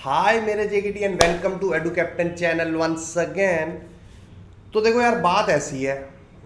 हाय मेरे JKT and welcome to Edu Captain channel once again. तो देखो यार, बात ऐसी है,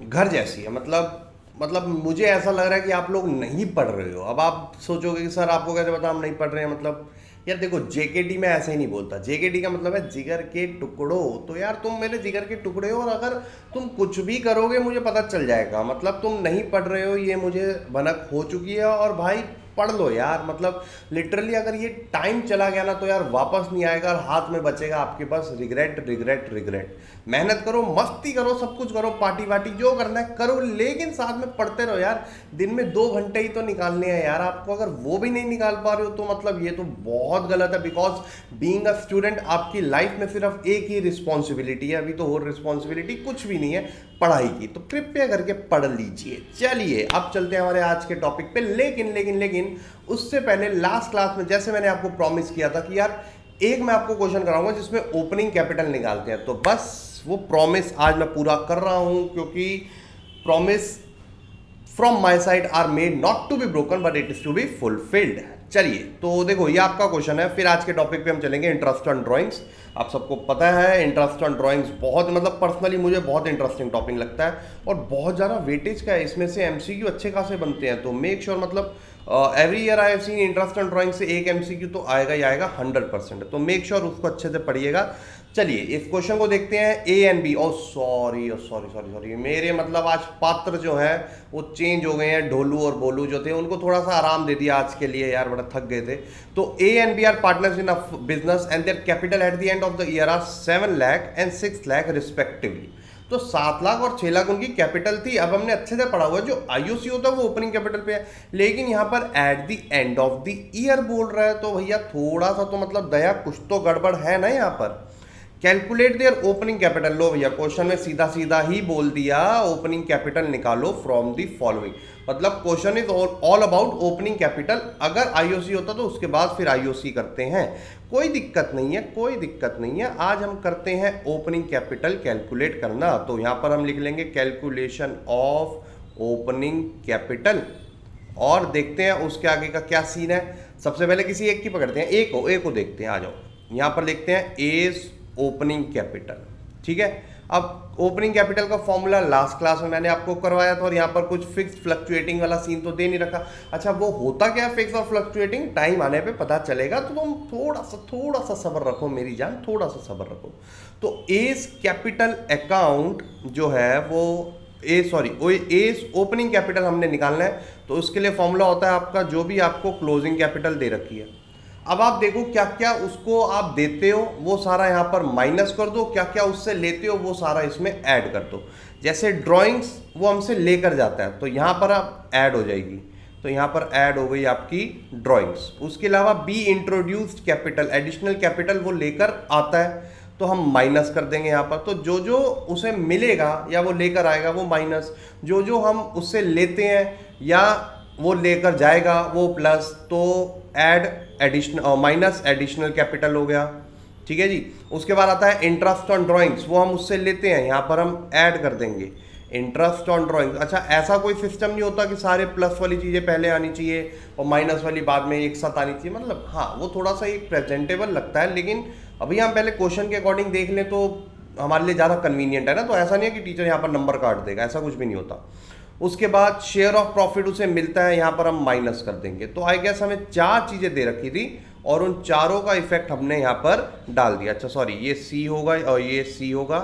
घर जैसी है। मतलब मुझे ऐसा लग रहा है कि आप लोग नहीं पढ़ रहे हो। अब आप सोचोगे कि सर आपको कैसे पता हम नहीं पढ़ रहे हैं। मतलब यार देखो, जेकेटी में ऐसे ही नहीं बोलता। जेकेटी का मतलब है जिगर के टुकड़ों। तो यार तुम मेरे जिगर के टुकड़े हो, और अगर तुम कुछ भी करोगे मुझे पता चल जाएगा। मतलब तुम नहीं पढ़ रहे हो ये मुझे भनक हो चुकी है। और भाई पढ़ लो यार। मतलब लिटरली अगर ये टाइम चला गया ना तो यार वापस नहीं आएगा, और हाथ में बचेगा आपके पास रिग्रेट रिग्रेट रिग्रेट। मेहनत करो, मस्ती करो, सब कुछ करो, पार्टी वार्टी जो करना है करो, लेकिन साथ में पढ़ते रहो यार। दिन में 2 घंटे ही तो निकालने हैं यार आपको। अगर वो भी नहीं निकाल पा रहे हो तो मतलब ये तो बहुत गलत है। बिकॉज बीइंग अ स्टूडेंट आपकी लाइफ में सिर्फ एक ही रिस्पॉन्सिबिलिटी है, अभी तो और रिस्पॉन्सिबिलिटी कुछ भी नहीं है पढ़ाई की। तो कृपया करके पढ़ लीजिए। चलिए अब चलते हैं हमारे आज के टॉपिक पे। लेकिन लेकिन लेकिन उससे पहले लास्ट क्लास में जैसे मैंने आपको प्रॉमिस किया था कि यार एक मैं आपको क्वेश्चन कराऊंगा जिसमें ओपनिंग कैपिटल निकालते हैं। तो बस वो प्रॉमिस आज मैं पूरा कर रहा हूं, क्योंकि promise from my side are made not to be broken but it is to be fulfilled. चलिए तो देखो, ये आपका क्वेश्चन है। फिर आज के टॉपिक पे हम चलेंगे इंटरेस्ट ऑन ड्राइंग्स। आप सबको पता है इंटरेस्ट ऑन ड्राइंग्स बहुत, मतलब पर्सनली मुझे बहुत इंटरेस्टिंग टॉपिक लगता है, और बहुत ज़्यादा वेटेज का है इसमें से। एमसीक्यू अच्छे खासे बनते हैं। तो मेक श्योर मतलब every year I have seen interest on drawing से एक एमसीक्यू तो आएगा ही आएगा 100%। तो मेक श्योर उसको अच्छे से पढ़िएगा। चलिए इस क्वेश्चन को देखते हैं। A and B, oh sorry sorry sorry sorry, मेरे मतलब आज पात्र जो है वो चेंज हो गए हैं। ढोलू और बोलू जो थे उनको थोड़ा सा आराम दे दिया आज के लिए यार, बड़ा थक गए थे। तो A and B are partners in a business and their capital at the end of the year are 7 lakh and 6 lakh respectively. तो 7 लाख और 6 लाख उनकी कैपिटल थी। अब हमने अच्छे से पढ़ा हुआ है, जो आईओसी होता है वो ओपनिंग कैपिटल पे है, लेकिन यहाँ पर eight the end of the year बोल रहा है। तो भैया थोड़ा सा तो मतलब दया, कुछ तो गड़बड़ है ना यहाँ पर। Calculate their opening capital. लो भैया, क्वेश्चन में सीधा सीधा ही बोल दिया ओपनिंग कैपिटल निकालो फ्रॉम दी फॉलोइंग। मतलब question is all about opening capital. अगर आईओसी होता तो उसके बाद फिर आईओसी करते हैं, कोई दिक्कत नहीं है, कोई दिक्कत नहीं है। आज हम करते हैं ओपनिंग कैपिटल कैलकुलेट करना। तो यहां पर हम लिख लेंगे कैलकुलेशन ऑफ ओपनिंग कैपिटल, और देखते हैं उसके आगे का क्या सीन है। सबसे पहले किसी एक की पकड़ते हैं, एक को देखते हैं। आ जाओ, यहां पर लिखते हैं एज ओपनिंग कैपिटल। ठीक है, अब ओपनिंग कैपिटल का फॉर्मूला लास्ट क्लास में मैंने आपको करवाया था, और यहाँ पर कुछ फिक्स फ्लक्चुएटिंग वाला सीन तो दे नहीं रखा। अच्छा, वो होता क्या है फिक्स और फ्लक्चुएटिंग, टाइम आने पे पता चलेगा। तो तुम थोड़ा सा सब्र रखो मेरी जान, थोड़ा सा सब्र रखो। तो एज कैपिटल अकाउंट जो है वो एज ओपनिंग कैपिटल हमने निकालना है। तो उसके लिए फॉर्मूला होता है आपका, जो भी आपको क्लोजिंग कैपिटल दे रखी है। अब आप देखो क्या क्या उसको आप देते हो वो सारा यहाँ पर माइनस कर दो, क्या क्या उससे लेते हो वो सारा इसमें ऐड कर दो। जैसे ड्राइंग्स वो हमसे लेकर जाता है तो यहाँ पर आप ऐड हो जाएगी। तो यहाँ पर ऐड हो गई आपकी ड्राइंग्स। उसके अलावा be introduced capital, additional capital वो लेकर आता है तो हम माइनस कर देंगे यहाँ पर। तो जो जो उसे मिलेगा या वो लेकर आएगा वो माइनस, जो जो हम उससे लेते हैं या वो लेकर जाएगा वो प्लस। तो add additional minus additional capital हो गया। ठीक है जी। उसके बाद आता है इंटरेस्ट ऑन ड्राइंग्स, वो हम उससे लेते हैं, यहाँ पर हम ऐड कर देंगे इंटरेस्ट ऑन ड्राइंग्स। अच्छा, ऐसा कोई सिस्टम नहीं होता कि सारे प्लस वाली चीज़ें पहले आनी चाहिए और माइनस वाली बाद में एक साथ आनी चाहिए। मतलब हाँ, वो थोड़ा सा एक प्रेजेंटेबल लगता है, लेकिन अभी हम पहले क्वेश्चन के अकॉर्डिंग देख लें तो हमारे लिए ज़्यादा कन्वीनियंट है ना। तो ऐसा नहीं है कि टीचर यहाँ पर नंबर काट देगा, ऐसा कुछ भी नहीं होता। उसके बाद शेयर ऑफ प्रॉफिट उसे मिलता है, यहाँ पर हम माइनस कर देंगे। तो आई गेस हमें 4 चीज़ें दे रखी थी और उन चारों का इफेक्ट हमने यहाँ पर डाल दिया। अच्छा सॉरी, ये सी होगा और ये सी होगा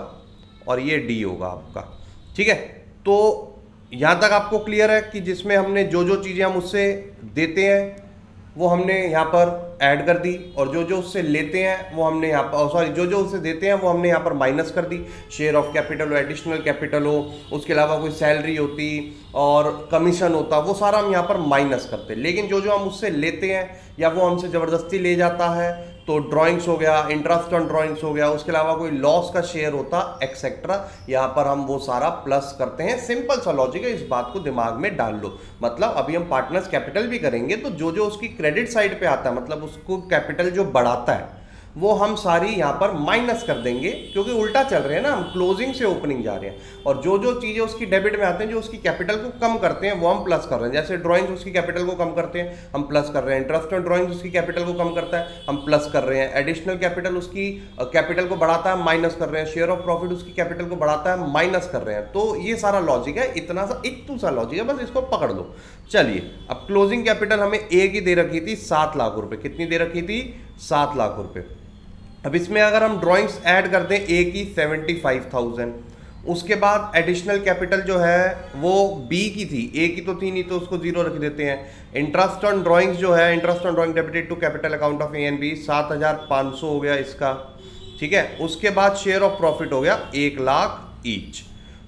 और ये डी होगा आपका। ठीक है, तो यहाँ तक आपको क्लियर है कि जिसमें हमने जो जो चीज़ें हम उससे देते हैं वो हमने यहाँ पर ऐड कर दी, और जो जो उससे लेते हैं वो हमने यहाँ पर सॉरी जो जो उससे देते हैं वो हमने यहाँ पर माइनस कर दी। शेयर ऑफ कैपिटल हो, एडिशनल कैपिटल हो, उसके अलावा कोई सैलरी होती और कमीशन होता, वो सारा हम यहाँ पर माइनस करते। लेकिन जो जो हम उससे लेते हैं या वो हमसे ज़बरदस्ती ले जाता है तो ड्राइंग्स हो गया, इंटरेस्ट ऑन ड्राइंग्स हो गया, उसके अलावा कोई लॉस का शेयर होता एक्सेट्रा, यहाँ पर हम वो सारा प्लस करते हैं। सिंपल सा लॉजिक है, इस बात को दिमाग में डाल लो। मतलब अभी हम पार्टनर्स कैपिटल भी करेंगे तो जो जो उसकी क्रेडिट साइड पे आता है, मतलब उसको कैपिटल जो बढ़ाता है वो हम सारी यहाँ पर माइनस कर देंगे, क्योंकि उल्टा चल रहे हैं ना, हम क्लोजिंग से ओपनिंग जा रहे हैं। और जो जो चीज़ें उसकी डेबिट में आते हैं, जो उसकी कैपिटल को कम करते हैं, वो हम प्लस कर रहे हैं। जैसे ड्राइंग्स उसकी कैपिटल को कम करते हैं, हम प्लस कर रहे हैं। इंटरेस्ट ऑन ड्राइंग्स उसकी कैपिटल को कम करता है, हम प्लस कर रहे हैं। एडिशनल कैपिटल उसकी कैपिटल को बढ़ाता है, माइनस कर रहे हैं। शेयर ऑफ प्रॉफिट उसकी कैपिटल को बढ़ाता है, माइनस कर रहे हैं। तो ये सारा लॉजिक है, इतना सा इतू सा लॉजिक है, बस इसको पकड़ लो। चलिए, अब क्लोजिंग कैपिटल हमें ए की दे रखी थी 7 लाख रुपए। कितनी दे रखी थी? 7 लाख रुपए। अब इसमें अगर हम ड्राइंग्स ऐड कर दें ए की 75,000, उसके बाद एडिशनल कैपिटल जो है वो बी की थी, ए की तो थी नहीं, तो उसको जीरो रख देते हैं। इंटरेस्ट ऑन ड्राइंग्स जो है, interest on drawing debited to capital account of A and B, 7,500 हो गया इसका, ठीक है। उसके बाद शेयर ऑफ प्रॉफिट हो गया 1 लाख ईच।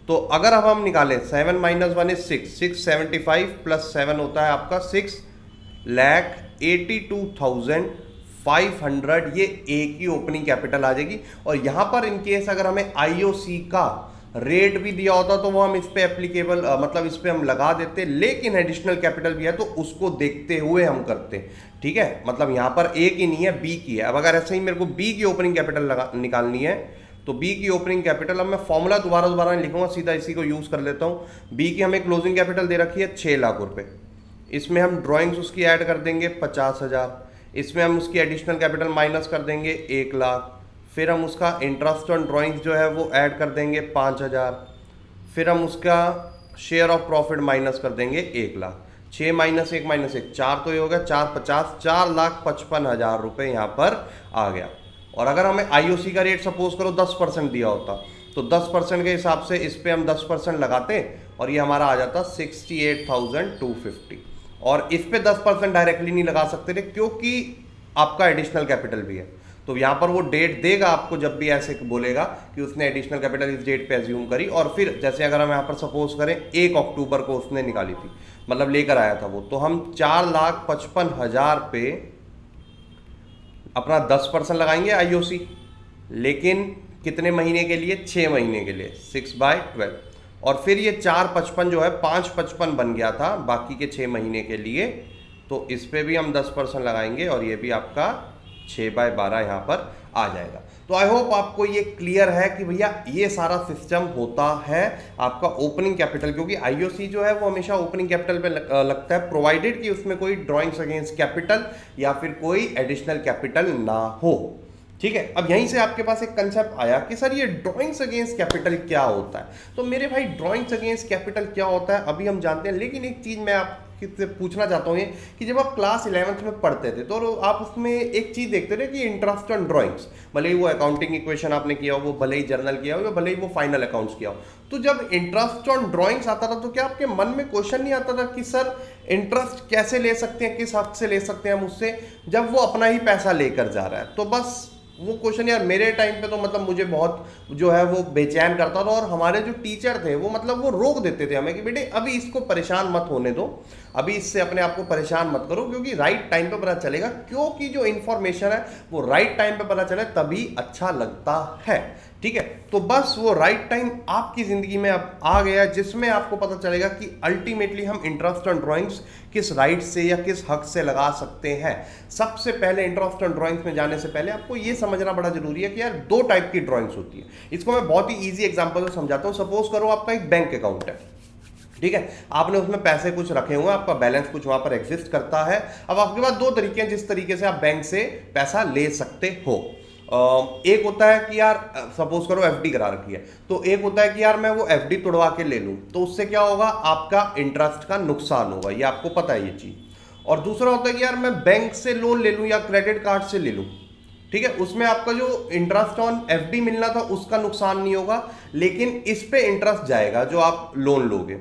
तो अगर अब हम निकालें 7 - 1 is 6, 675 + 7 होता है आपका 6,82,500, ये ए की ओपनिंग कैपिटल आ जाएगी। और यहां पर इनकेस अगर हमें आईओसी का रेट भी दिया होता तो वो हम इस पे एप्लीकेबल मतलब इस पे हम लगा देते, लेकिन एडिशनल कैपिटल भी है तो उसको देखते हुए हम करते, ठीक है। मतलब यहां पर ए की नहीं है, बी की है। अब अगर ऐसे ही मेरे को बी की ओपनिंग कैपिटल निकालनी है, तो बी की ओपनिंग कैपिटल, अब मैं फॉर्मूला दोबारा नहीं लिखूंगा, सीधा इसी को यूज कर लेता हूं। बी की हमें क्लोजिंग कैपिटल दे रखी है 6 लाख रुपए। इसमें हम ड्राइंग्स उसकी ऐड कर देंगे 50,000, इसमें हम उसकी एडिशनल कैपिटल माइनस कर देंगे 1 लाख, फिर हम उसका इंटरेस्ट ऑन ड्राइंग्स जो है वो ऐड कर देंगे 5,000, फिर हम उसका शेयर ऑफ प्रॉफिट माइनस कर देंगे 1 लाख। 6 - 1 - 1 4, तो ये हो गया 450, 4,55,000 रुपये यहाँ पर आ गया। और अगर हमें आईओसी का रेट सपोज करो 10% दिया होता, तो 10% के हिसाब से इस पे हम 10% लगाते और ये हमारा आ जाता 68,250। और इस पे 10% डायरेक्टली नहीं लगा सकते थे, क्योंकि आपका एडिशनल कैपिटल भी है। तो यहाँ पर वो डेट देगा आपको जब भी ऐसे बोलेगा कि उसने एडिशनल कैपिटल इस डेट पे एज्यूम करी। और फिर जैसे अगर हम यहाँ पर सपोज करें 1 अक्टूबर को उसने निकाली थी, मतलब लेकर आया था वो, तो हम 4,55,000 पे अपना 10% लगाएंगे आईओसी, लेकिन कितने महीने के लिए? 6 महीने के लिए, 6/12। और फिर ये 4,55 जो है 5,55 बन गया था बाकी के 6 महीने के लिए, तो इस पे भी हम 10% लगाएंगे और ये भी आपका 6/12 यहाँ पर आ जाएगा। तो आई होप आपको ये क्लियर है कि भैया ये सारा सिस्टम होता है आपका ओपनिंग कैपिटल, क्योंकि आईओसी जो है वो हमेशा ओपनिंग कैपिटल पे लगता है, प्रोवाइडेड कि उसमें कोई ड्राइंग्स अगेंस्ट कैपिटल या फिर कोई एडिशनल कैपिटल ना हो, ठीक है। अब यहीं से आपके पास एक कंसेप्ट आया कि सर ये ड्राइंग्स अगेंस्ट कैपिटल क्या होता है। तो मेरे भाई ड्राइंग्स अगेंस्ट कैपिटल क्या होता है अभी हम जानते हैं, लेकिन एक चीज़ मैं आपसे पूछना चाहता हूँ ये कि जब आप क्लास 11th में पढ़ते थे तो आप उसमें एक चीज़ देखते थे कि इंटरेस्ट ऑन ड्राइंग्स, भले ही वो अकाउंटिंग इक्वेशन आपने किया हो, वो भले ही जर्नल किया हो, या भले ही वो फाइनल अकाउंट्स किया हो, तो जब इंटरेस्ट ऑन ड्राइंग्स आता था तो क्या आपके मन में क्वेश्चन नहीं आता था कि सर इंटरेस्ट कैसे ले सकते हैं, किस हक से ले सकते हैं हम उससे, जब वो अपना ही पैसा लेकर जा रहा है। तो बस वो क्वेश्चन यार मेरे टाइम पे तो मतलब मुझे बहुत जो है वो बेचैन करता था, और हमारे जो टीचर थे वो मतलब वो रोक देते थे हमें कि बेटे अभी इसको परेशान मत होने दो, अभी इससे अपने आप को परेशान मत करो, क्योंकि राइट टाइम पे पता चलेगा, क्योंकि जो इन्फॉर्मेशन है वो राइट टाइम पे पता चले तभी अच्छा लगता है, ठीक है। तो बस वो राइट टाइम आपकी ज़िंदगी में अब आ गया, जिसमें आपको पता चलेगा कि अल्टीमेटली हम इंटरेस्ट ऑन ड्राइंग्स किस राइट से या किस हक से लगा सकते हैं। सबसे पहले इंटरेस्ट ऑन ड्राइंग्स में जाने से पहले आपको ये समझना बड़ा जरूरी है कि यार 2 टाइप की ड्राइंग्स होती है। इसको मैं बहुत ही ईजी एग्जाम्पल से समझाता हूँ। सपोज करो आपका एक बैंक अकाउंट है, ठीक है, आपने उसमें पैसे कुछ रखे हुए हैं, आपका बैलेंस कुछ वहां पर एग्जिस्ट करता है। अब आपके पास 2 तरीके हैं जिस तरीके से आप बैंक से पैसा ले सकते हो। एक होता है कि यार सपोज करो एफडी करा रखी है, तो एक होता है कि यार मैं वो एफडी तोड़वा के ले लूं, तो उससे क्या होगा, आपका इंटरेस्ट का नुकसान होगा, ये आपको पता है ये चीज। और दूसरा होता है कि यार मैं बैंक से लोन ले लूं या क्रेडिट कार्ड से ले लूं, ठीक है, उसमें आपका जो इंटरेस्ट ऑन एफडी मिलना था उसका नुकसान नहीं होगा, लेकिन इस पे इंटरेस्ट जाएगा जो आप लोन लोगे।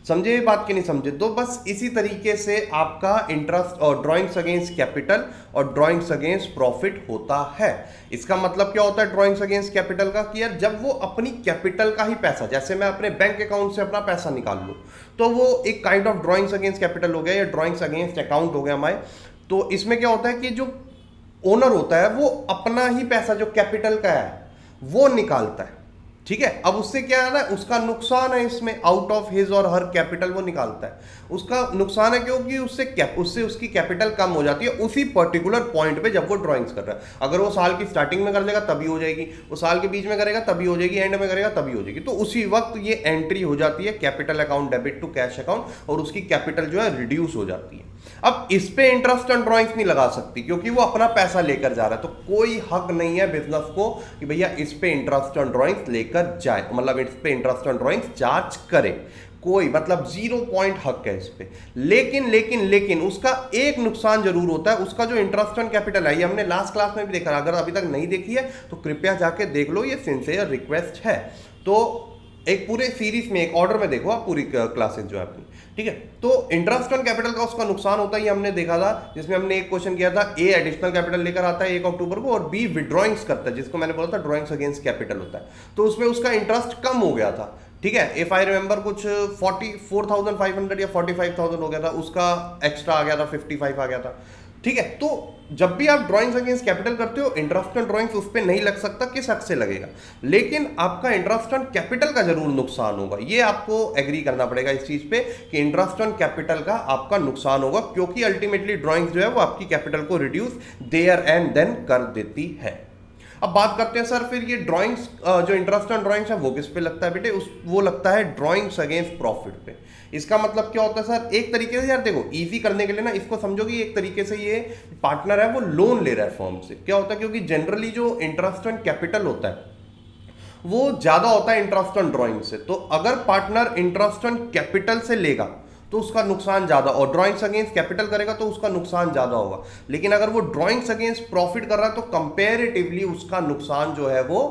समझे ये बात कि नहीं समझे? तो बस इसी तरीके से आपका इंटरेस्ट और ड्राइंग्स अगेंस्ट कैपिटल और ड्राइंग्स अगेंस्ट प्रॉफिट होता है। इसका मतलब क्या होता है ड्राइंग्स अगेंस्ट कैपिटल का, कि यार जब वो अपनी कैपिटल का ही पैसा, जैसे मैं अपने बैंक अकाउंट से अपना पैसा निकाल लूँ, तो वो एक kind of drawings against capital हो गया या ड्राइंग्स अगेंस्ट अकाउंट हो गया हमारे। तो इसमें क्या होता है कि जो ओनर होता है वो अपना ही पैसा जो कैपिटल का है वो निकालता है, ठीक है, अब उससे क्या है ना, उसका नुकसान है इसमें, आउट ऑफ हिज और हर कैपिटल वो निकालता है। उसका नुकसान है क्योंकि उससे उसकी कैपिटल कम हो जाती है उसी पर्टिकुलर पॉइंट पे जब वो ड्राइंग्स कर रहा है। अगर वो साल की स्टार्टिंग में कर लेगा तभी हो जाएगी, वो साल के बीच में करेगा तभी हो जाएगी, एंड में करेगा तभी हो जाएगी। तो उसी वक्त ये एंट्री हो जाती है capital account debit to cash account, और उसकी कैपिटल जो है रिड्यूस हो जाती है। अब इस पे इंटरेस्ट ऑन ड्राइंग्स नहीं लगा सकती क्योंकि वो अपना पैसा लेकर जा रहा है, तो कोई हक नहीं है बिजनेस को कि भैया इस पे इंटरेस्ट ऑन ड्राइंग्स लेकर जाए, मतलब इस पे इंटरेस्ट ऑन ड्राइंग्स चार्ज करे, कोई मतलब 0 पॉइंट हक है इस पे। लेकिन लेकिन लेकिन उसका एक नुकसान जरूर होता है, उसका जो इंटरेस्ट ऑन कैपिटल है, ये हमने लास्ट क्लास में भी देखा, अगर अभी तक नहीं देखी है तो कृपया जाके देख लो, ये सिंसियर रिक्वेस्ट है। तो एक पूरे सीरीज में एक ऑर्डर में देखो आप पूरी क्लासेस जो है अपनी, ठीक है। तो इंटरेस्ट ऑन कैपिटल का उसका नुकसान होता है, ये हमने देखा था, जिसमें हमने एक क्वेश्चन किया था, ए एडिशनल कैपिटल लेकर आता है 1 अक्टूबर को और बी विड्रॉइंग्स करता है, जिसको मैंने बोला था ड्रॉइंग्स अगेंस्ट कैपिटल होता है, तो उसमें उसका इंटरेस्ट कम हो गया था, ठीक है। इफ आई रिमेंबर कुछ 44,500 या 45,000 हो गया था, उसका एक्स्ट्रा आ गया था 55 आ गया था, ठीक है। तो जब भी आप ड्राइंग्स अगेंस्ट कैपिटल करते हो, इंटरेस्ट ऑन ड्राइंग्स उस पर नहीं लग सकता, किस हक से लगेगा, लेकिन आपका इंटरेस्ट ऑन कैपिटल का जरूर नुकसान होगा। ये आपको एग्री करना पड़ेगा इस चीज पे कि इंटरेस्ट ऑन कैपिटल का आपका नुकसान होगा, क्योंकि अल्टीमेटली ड्राइंग्स जो है वो आपकी कैपिटल को रिड्यूस देयर एंड देन कर देती है। अब बात करते हैं सर, फिर ये ड्राइंग्स जो इंटरेस्ट ऑन ड्राइंग्स है वो किस पे लगता है बेटे, वो लगता है ड्राइंग्स अगेंस्ट प्रॉफिट पे। इसका मतलब क्या होता है सर, एक तरीके से यार देखो इजी करने के लिए ना इसको समझो कि एक तरीके से ये पार्टनर है वो लोन ले रहा है फर्म से। क्या होता है, क्योंकि जनरली जो इंटरेस्ट ऑन कैपिटल होता है वो ज्यादा होता है इंटरेस्ट ऑन ड्राइंग से, तो अगर पार्टनर इंटरेस्ट ऑन कैपिटल से लेगा तो उसका नुकसान ज्यादा, और ड्राइंग्स अगेंस्ट कैपिटल करेगा तो उसका नुकसान ज्यादा होगा। लेकिन अगर वो ड्राइंग्स अगेंस्ट प्रॉफिट कर रहा है तो कंपेरेटिवली उसका नुकसान जो है वो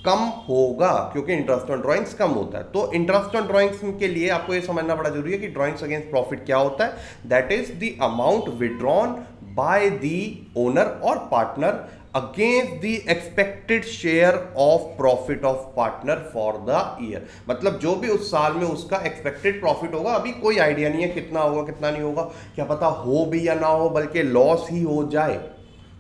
कम होगा, क्योंकि इंटरेस्ट ऑन ड्राइंग्स कम होता है। तो इंटरेस्ट ऑन ड्राइंग्स के लिए आपको ये समझना बड़ा जरूरी है कि ड्राइंग्स अगेंस्ट प्रॉफिट क्या होता है, that is the amount withdrawn by the owner और partner against the expected share of profit of partner for the year. मतलब जो भी उस साल में उसका एक्सपेक्टेड प्रॉफिट होगा, अभी कोई आइडिया नहीं है कितना होगा कितना नहीं होगा, क्या पता हो भी या ना हो, बल्कि लॉस ही हो जाए,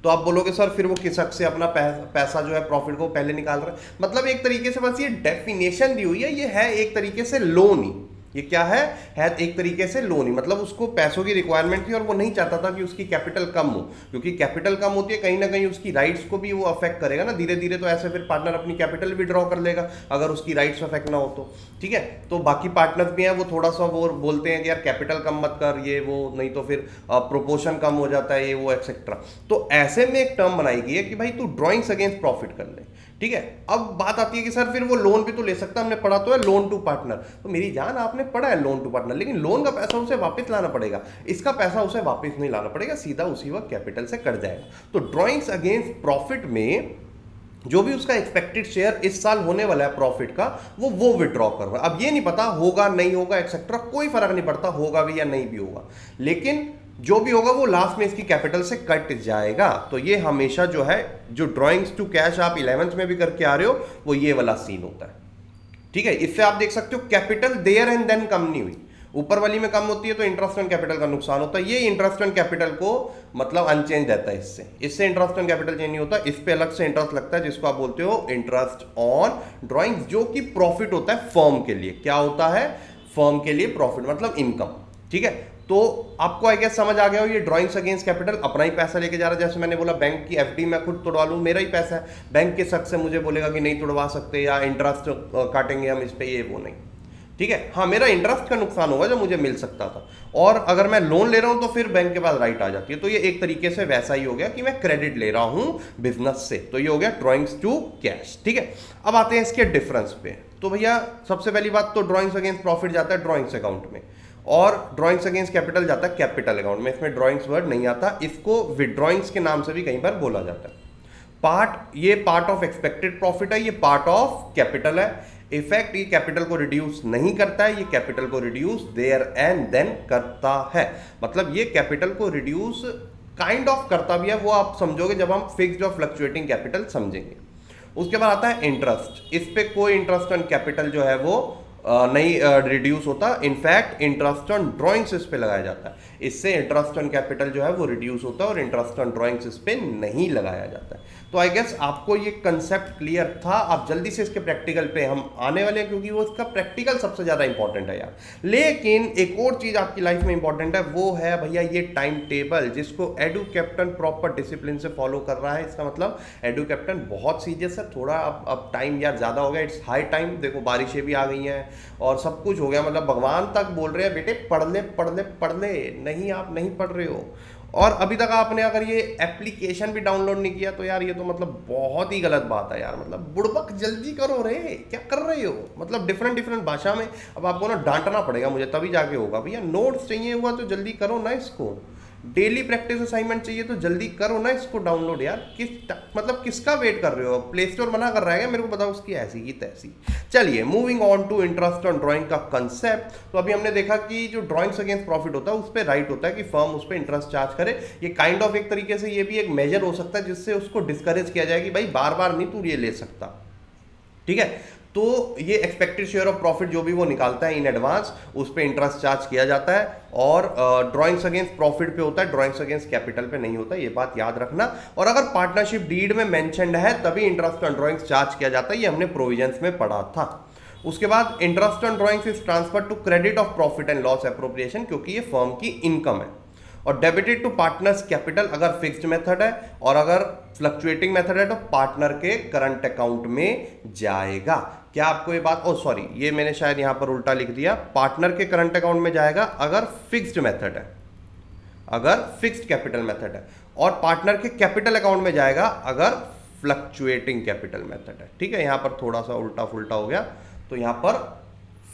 तो आप बोलोगे सर फिर वो किस हक से अपना पैसा जो है प्रॉफिट को पहले निकाल रहा है। मतलब एक तरीके से बस ये डेफिनेशन दी हुई है, ये है एक तरीके से लोन ही, ये क्या है एक तरीके से लोन ही। मतलब उसको पैसों की रिक्वायरमेंट थी और वो नहीं चाहता था कि उसकी कैपिटल कम हो, क्योंकि कैपिटल कम होती है कहीं ना कहीं उसकी राइट्स को भी वो अफेक्ट करेगा ना धीरे धीरे, तो ऐसे फिर पार्टनर अपनी कैपिटल विड्रॉ कर लेगा अगर उसकी राइट्स अफेक्ट ना हो तो, ठीक है। तो बाकी पार्टनर्स भी हैं वो थोड़ा सा वो बोलते हैं कि यार कैपिटल कम मत कर, ये वो नहीं तो फिर प्रोपोर्शन कम हो जाता है, ये वो एक्सेट्रा। तो ऐसे में एक टर्म बनाई गई है कि भाई तू ड्रॉइंग्स अगेंस्ट प्रॉफिट कर ले, ठीक है। अब बात आती है कि सर फिर वो लोन भी तो ले सकता है, हमने पढ़ा तो है लोन टू पार्टनर, तो मेरी जान आपने पढ़ा है लोन टू पार्टनर, लेकिन लोन का पैसा उसे वापस लाना पड़ेगा, इसका पैसा उसे वापस नहीं लाना पड़ेगा, सीधा उसी वक्त कैपिटल से कट जाएगा। तो ड्रॉइंग्स अगेंस्ट प्रॉफिट में जो भी उसका एक्सपेक्टेड शेयर इस साल होने वाला है प्रॉफिट का, वो विड्रॉ कर रहा है। अब ये नहीं पता होगा नहीं होगा एक्सेट्रा, कोई फर्क नहीं पड़ता, होगा भी या नहीं भी होगा, लेकिन जो भी होगा वो लास्ट में इसकी कैपिटल से कट जाएगा। तो ये हमेशा जो है, जो ड्राइंग्स टू कैश आप 11th में भी करके आ रहे हो, वो ये वाला सीन होता है, ठीक है। इससे आप देख सकते हो कैपिटल देयर एंड देन कम नहीं हुई, ऊपर वाली में कम होती है तो इंटरेस्ट ऑन कैपिटल का नुकसान होता है। ये इंटरेस्ट ऑन कैपिटल को मतलब अनचेंज रहता है, इससे इंटरेस्ट ऑन कैपिटल चेंज नहीं होता, इस पे अलग से इंटरेस्ट लगता है जिसको आप बोलते हो इंटरेस्ट ऑन ड्राइंग्स, जो कि प्रॉफिट होता है फर्म के लिए। क्या होता है, फर्म के लिए प्रॉफिट मतलब इनकम, ठीक है। तो आपको आई गेस समझ आ गया हो, ये ड्राइंग्स अगेंस्ट कैपिटल अपना ही पैसा लेके जा रहा है। जैसे मैंने बोला बैंक की एफडी मैं खुद तोड़वा लूँ, मेरा ही पैसा है, बैंक के शख्स से मुझे बोलेगा कि नहीं तोड़वा सकते या इंटरेस्ट काटेंगे हम इस पे, ये वो नहीं, ठीक है। हाँ मेरा इंटरेस्ट का नुकसान होगा जो मुझे मिल सकता था, और अगर मैं लोन ले रहा हूं तो फिर बैंक के पास राइट आ जाती है। तो ये एक तरीके से वैसा ही हो गया कि मैं क्रेडिट ले रहा हूं बिजनेस से, तो ये हो गया ड्राइंग्स टू कैश, ठीक है। अब आते हैं इसके डिफरेंस पे। तो भैया सबसे पहली बात तो ड्राइंग्स अगेंस्ट प्रॉफिट जाता है ड्राइंग्स अकाउंट में, और ड्राइंग्स अगेंस्ट कैपिटल जाता है कैपिटल अकाउंट में। इसमें ड्राइंग्स वर्ड नहीं आता, इसको विड्रॉइंग्स के नाम से भी कई बार बोला जाता है। ये पार्ट ऑफ एक्सपेक्टेड प्रॉफिट है, ये पार्ट ऑफ कैपिटल है। इफेक्ट ये कैपिटल को रिड्यूस नहीं करता है, ये कैपिटल को रिड्यूस देयर एंड देन करता है। मतलब ये कैपिटल को रिड्यूस काइंड ऑफ करता भी है, वो आप समझोगे जब हम फिक्स्ड और फ्लक्चुएटिंग कैपिटल समझेंगे। उसके बाद आता है इंटरेस्ट, इस पे कोई इंटरेस्ट ऑन कैपिटल जो है वो नहीं रिड्यूस होता, इनफैक्ट इंटरेस्ट ऑन ड्राइंग्स इस पे लगाया जाता है। इससे इंटरेस्ट ऑन कैपिटल जो है वो रिड्यूस होता है और इंटरेस्ट ऑन ड्राइंग्स इस पे नहीं लगाया जाता है। तो आई गेस आपको ये कंसेप्ट क्लियर था। आप जल्दी से इसके प्रैक्टिकल पे हम आने वाले हैं, क्योंकि वो इसका प्रैक्टिकल सबसे ज़्यादा इंपॉर्टेंट है यार। लेकिन एक और चीज़ आपकी लाइफ में इंपॉर्टेंट है, वो है भैया ये टाइम टेबल, जिसको एडू कैप्टन प्रॉपर डिसिप्लिन से फॉलो कर रहा है। इसका मतलब एडू कैप्टन बहुत सीरियस है। थोड़ा अब टाइम यार ज़्यादा हो गया, इट्स हाई टाइम। देखो बारिशें भी आ गई हैं और सब कुछ हो गया, मतलब भगवान तक बोल रहे हैं बेटे पढ़ ले पढ़ ले पढ़ ले, नहीं आप नहीं पढ़ रहे हो। और अभी तक आपने अगर ये एप्लीकेशन भी डाउनलोड नहीं किया तो यार ये तो मतलब बहुत ही गलत बात है यार। मतलब बुड़बक जल्दी करो रे, क्या कर रहे हो? मतलब डिफरेंट डिफरेंट भाषा में अब आपको ना डांटना पड़ेगा मुझे, तभी जाके होगा। भैया नोट्स चाहिए हुआ तो जल्दी करो ना इसको, डेली प्रैक्टिस असाइनमेंट चाहिए तो जल्दी करो ना इसको डाउनलोड यार। मतलब किसका वेट कर रहे हो? प्ले स्टोर मना कर रहा है मेरे को बताओ उसकी ऐसी की तैसी। चलिए moving on to interest on drawing का कंसेप्ट। तो अभी हमने देखा कि जो ड्राइंग्स अगेंस्ट प्रॉफिट होता है उस पर राइट होता है कि फर्म उस पर इंटरेस्ट चार्ज करे। ये काइंड ऑफ एक तरीके से ये भी एक मेजर हो सकता है जिससे उसको डिस्करेज किया जाए कि भाई बार बार नहीं तू ये ले सकता, ठीक है। तो ये एक्सपेक्टेड शेयर ऑफ प्रॉफिट जो भी वो निकालता है इन एडवांस, उस पे इंटरेस्ट चार्ज किया जाता है। और ड्राइंग्स अगेंस्ट प्रॉफिट पे होता है, ड्राइंग्स अगेंस्ट कैपिटल पे नहीं होता, ये बात याद रखना। और अगर पार्टनरशिप डीड में मेंशन्ड है तभी इंटरेस्ट ऑन ड्राइंग्स चार्ज किया जाता है, ये हमने प्रोविजंस में पढ़ा था। उसके बाद interest on drawings is transfer to credit of profit and loss appropriation, क्योंकि ये फर्म की इनकम है। और डेबिटेड टू पार्टनर्स कैपिटल अगर फिक्स्ड मेथड है, और अगर फ्लक्चुएटिंग मेथड है तो पार्टनर के करंट अकाउंट में जाएगा। क्या आपको ये बात, सॉरी ये मैंने शायद यहां पर उल्टा लिख दिया, पार्टनर के करंट अकाउंट में जाएगा अगर फिक्स्ड मेथड है, अगर फिक्स्ड कैपिटल मेथड है, और पार्टनर के कैपिटल अकाउंट में जाएगा अगर फ्लक्चुएटिंग कैपिटल मेथड है। ठीक है, यहां पर थोड़ा सा उल्टा फुल्टा हो गया। तो यहां पर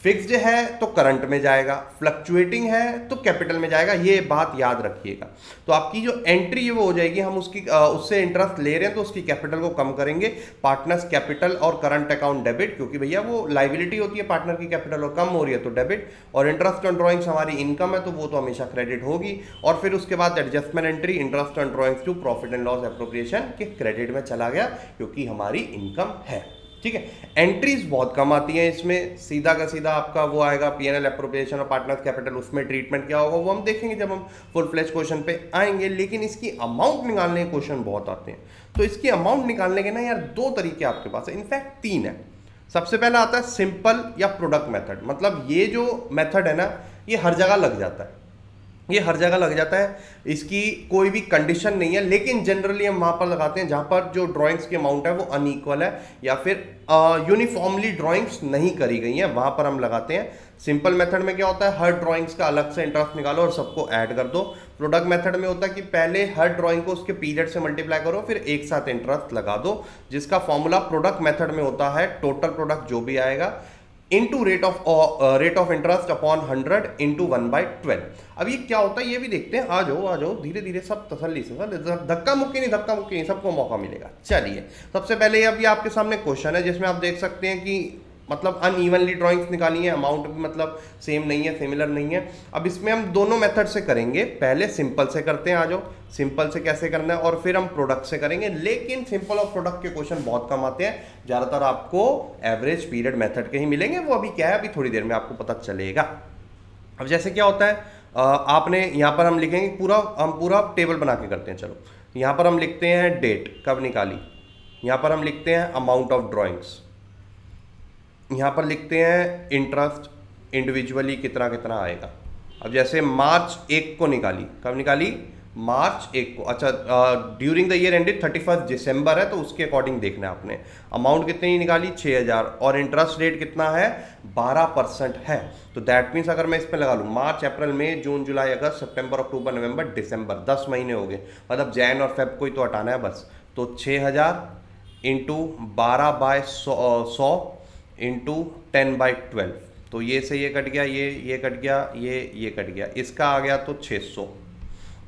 फिक्स्ड है तो करंट में जाएगा, फ्लक्चुएटिंग है तो कैपिटल में जाएगा, ये बात याद रखिएगा। तो आपकी जो एंट्री है वो हो जाएगी, हम उसकी उससे इंटरेस्ट ले रहे हैं तो उसकी कैपिटल को कम करेंगे, पार्टनर्स कैपिटल और करंट अकाउंट डेबिट, क्योंकि भैया वो लाइबिलिटी होती है पार्टनर की कैपिटल और कम हो रही है तो डेबिट। और इंटरेस्ट ऑन ड्राइंग्स हमारी इनकम है तो वो तो हमेशा क्रेडिट होगी। और फिर उसके बाद adjustment entry, interest on drawings to profit and loss appropriation के क्रेडिट में चला गया क्योंकि हमारी इनकम है। ठीक है, एंट्रीज बहुत कम आती हैं इसमें, सीधा का सीधा आपका वो आएगा पीएनएल एप्रोप्रिएशन और पार्टनर्स कैपिटल, उसमें ट्रीटमेंट क्या होगा वो हम देखेंगे जब हम फुल फ्लेज क्वेश्चन पे आएंगे। लेकिन इसकी अमाउंट निकालने के क्वेश्चन बहुत आते हैं। तो इसकी अमाउंट निकालने के ना यार दो तरीके आपके पास है, इनफैक्ट तीन है। सबसे पहला आता है सिंपल या प्रोडक्ट मेथड, मतलब ये जो मेथड है ना ये हर जगह लग जाता है, ये हर जगह लग जाता है, इसकी कोई भी कंडीशन नहीं है। लेकिन जनरली हम वहां पर लगाते हैं जहां पर जो ड्राइंग्स की अमाउंट है वो अनइक्वल है या फिर यूनिफॉर्मली ड्राइंग्स नहीं करी गई हैं, वहां पर हम लगाते हैं। सिंपल मेथड में क्या होता है, हर ड्राइंग्स का अलग से इंटरेस्ट निकालो और सबको ऐड कर दो। प्रोडक्ट मेथड में होता है कि पहले हर ड्राइंग को उसके पीरियड से मल्टीप्लाई करो फिर एक साथ इंटरेस्ट लगा दो, जिसका फॉर्मूला प्रोडक्ट मेथड में होता है टोटल प्रोडक्ट जो भी आएगा into rate of interest upon 100 into 1/12। अब ये क्या होता है ये भी देखते हैं। आ जाओ धीरे धीरे, सब तसल्ली से, धक्का मुक्की नहीं, सबको मौका मिलेगा। चलिए सबसे पहले अभी आपके सामने क्वेश्चन है जिसमें आप देख सकते हैं कि मतलब अनइवनली ड्राइंग्स निकाली है, अमाउंट भी मतलब सेम नहीं है, सिमिलर नहीं है। अब इसमें हम दोनों मेथड से करेंगे, पहले सिंपल से करते हैं। आ जाओ सिंपल से कैसे करना है, और फिर हम प्रोडक्ट से करेंगे। लेकिन सिंपल और प्रोडक्ट के क्वेश्चन बहुत कम आते हैं, ज़्यादातर आपको एवरेज पीरियड मेथड के ही मिलेंगे। वो अभी क्या है अभी थोड़ी देर में आपको पता चलेगा। अब जैसे क्या होता है, आपने यहाँ पर हम लिखेंगे हम पूरा टेबल बना के करते हैं। चलो यहाँ पर हम लिखते हैं डेट कब निकाली, यहाँ पर हम लिखते हैं अमाउंट ऑफ ड्राइंग्स, यहाँ पर लिखते हैं इंटरेस्ट इंडिविजुअली कितना कितना आएगा। अब जैसे मार्च 1 को निकाली, कब निकाली, मार्च 1 को। अच्छा ड्यूरिंग द ईयर एंडेड 31 दिसंबर है तो उसके अकॉर्डिंग देखना है आपने। अमाउंट कितनी निकाली 6000, और इंटरेस्ट रेट कितना है 12% है। तो दैट मीन्स अगर मैं इस पर लगा लूँ मार्च अप्रैल मई जून जुलाई अगस्त सितंबर अक्टूबर नवंबर दिसंबर, 10 महीने हो गए, मतलब जैन और फेब को ही तो हटाना है बस। तो 6000 इंटू 12/100 इंटू 10/12, तो ये से ये कट गया, ये कट गया, ये कट गया, इसका आ गया तो 600।